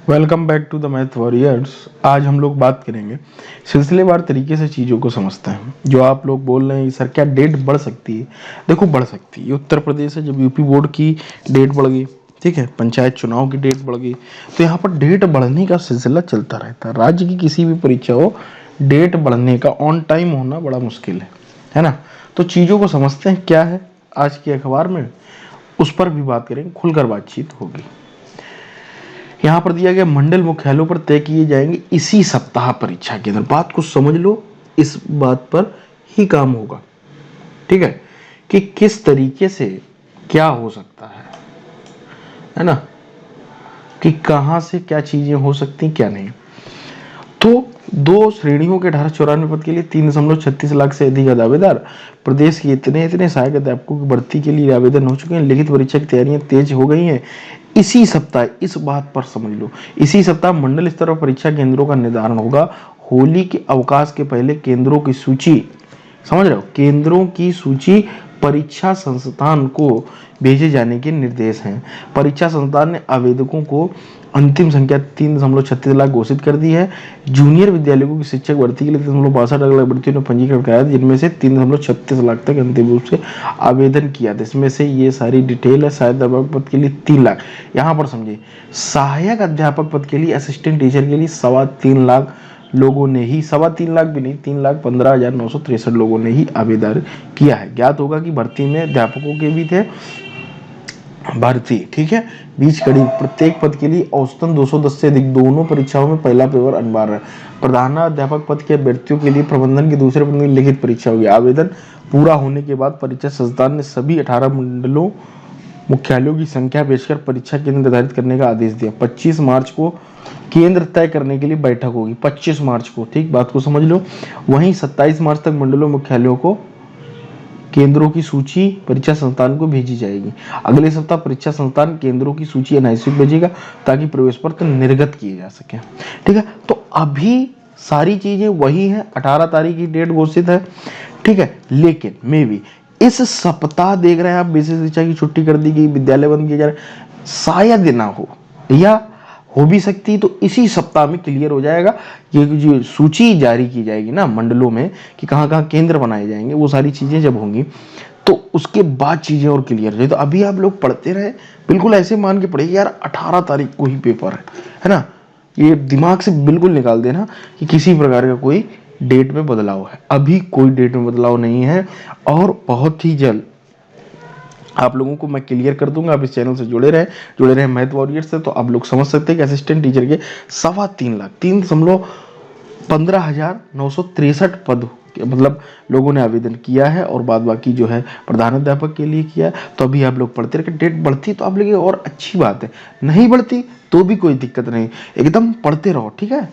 Welcome back to the math warriors. आज हम लोग बात करेंगे, सिलसिलेवार तरीके से चीज़ों को समझते हैं। जो आप लोग बोल रहे हैं सर क्या डेट बढ़ सकती है, देखो बढ़ सकती है। ये उत्तर प्रदेश है, जब यूपी बोर्ड की डेट बढ़ गई, ठीक है, पंचायत चुनाव की डेट बढ़ गई, तो यहाँ पर डेट बढ़ने का सिलसिला चलता रहता है। राज्य की किसी भी परीक्षा हो, डेट बढ़ने का ऑन टाइम होना बड़ा मुश्किल है ना। तो चीज़ों को समझते हैं क्या है आज के अखबार में, उस पर भी बात करेंगे, खुलकर बातचीत होगी। यहाँ पर दिया गया मंडल मुख्यालयों पर तय किए जाएंगे इसी सप्ताह परीक्षा केंद्र। बात को समझ लो, इस बात पर ही काम होगा, ठीक है, कि किस तरीके से क्या हो सकता है ना, कि कहां से क्या चीजें हो सकती क्या नहीं। तो दो श्रेणियों के 1894 पद के लिए 3.36 लाख से अधिक आवेदन। प्रदेश के इतने इतने सहायक अध्यापकों की भर्ती के लिए आवेदन हो चुके हैं। लिखित परीक्षा की तैयारियां तेज हो गई हैं। इसी सप्ताह, इस बात पर समझ लो, इसी सप्ताह मंडल स्तर पर परीक्षा केंद्रों का निर्धारण होगा। होली के अवकाश के पहले केंद्रों की सूची, समझ रहे हो, केंद्रों की सूची परीक्षा संस्थान को भेजे जाने के निर्देश हैं। परीक्षा संस्थान ने आवेदकों को अंतिम संख्या 3.36 लाख घोषित कर दी है। जूनियर विद्यालयों की शिक्षक भर्ती के लिए 3.62 लाख भर्तियों ने पंजीकरण कराया, जिनमें से 3.36 लाख तक अंतिम रूप से आवेदन किया था। इसमें से ये सारी डिटेल है। सहायक अध्यापक पद के लिए 3 लाख, यहाँ पर समझिए, सहायक अध्यापक पद के लिए, असिस्टेंट टीचर के लिए 3.25 लाख लोगों ने ही, 3.25 लाख भी नहीं, 3,15,963 लोगों ने ही आवेदन किया है। ज्ञात होगा कि भर्ती में अध्यापकों के भी थे भर्ती, ठीक है, बीच कड़ी प्रत्येक पद के लिए औसतन 210 से अधिक। दोनों परीक्षाओं में पहला पेपर अनिवार्य है। प्रधानाध्यापक पद के अभ्यर्थियों के लिए प्रबंधन के दूसरे पद की लिखित परीक्षा होगी। आवेदन पूरा होने के बाद परीक्षा संस्थान ने सभी 18 मंडलों मुख्यालयों की संख्या भेजकर परीक्षा केंद्र निर्धारित करने का आदेश दिया। 25 मार्च को केंद्र तय करने के लिए बैठक होगी, 25 मार्च को, ठीक, बात को समझ लो। वहीं 27 मार्च तक मंडलों मुख्यालयों को केंद्रों की सूची परीक्षा संस्थान को भेजी जाएगी। अगले सप्ताह परीक्षा संस्थान केंद्रों की सूची एनआईसी को भेजेगा ताकि प्रवेश पत्र निर्गत किए जा सके, ठीक है। तो अभी सारी चीजें वही है, 18 तारीख की डेट घोषित है, ठीक है, लेकिन मे भी इस सप्ताह देख रहे हैं आप, बेसिक शिक्षा की छुट्टी कर दी गई, विद्यालय बंद किए जा रहे, शायद ना हो या हो भी सकती, तो इसी सप्ताह में क्लियर हो जाएगा। ये जो सूची जारी की जाएगी ना मंडलों में कि कहाँ कहाँ केंद्र बनाए जाएंगे, वो सारी चीजें जब होंगी तो उसके बाद चीजें और क्लियर हो जाए। तो अभी आप लोग पढ़ते रहे, बिल्कुल ऐसे मान के पढ़िए यार 18 तारीख को ही पेपर है ना। ये दिमाग से बिल्कुल निकाल देना कि किसी प्रकार का कोई डेट में बदलाव है। अभी कोई डेट में बदलाव नहीं है और बहुत ही जल्द आप लोगों को मैं क्लियर कर दूंगा। आप इस चैनल से जुड़े रहे मैथ वॉरियर्स से, तो आप लोग समझ सकते हैं कि असिस्टेंट टीचर के 3.25 लाख, 3,15,963 पद मतलब लोगों ने आवेदन किया है, और बाद बाकी जो है प्रधानाध्यापक के लिए किया है। तो अभी आप लोग पढ़ते रहे, डेट बढ़ती तो आप लोग और अच्छी बात है, नहीं बढ़ती तो भी कोई दिक्कत नहीं, एकदम पढ़ते रहो, ठीक है।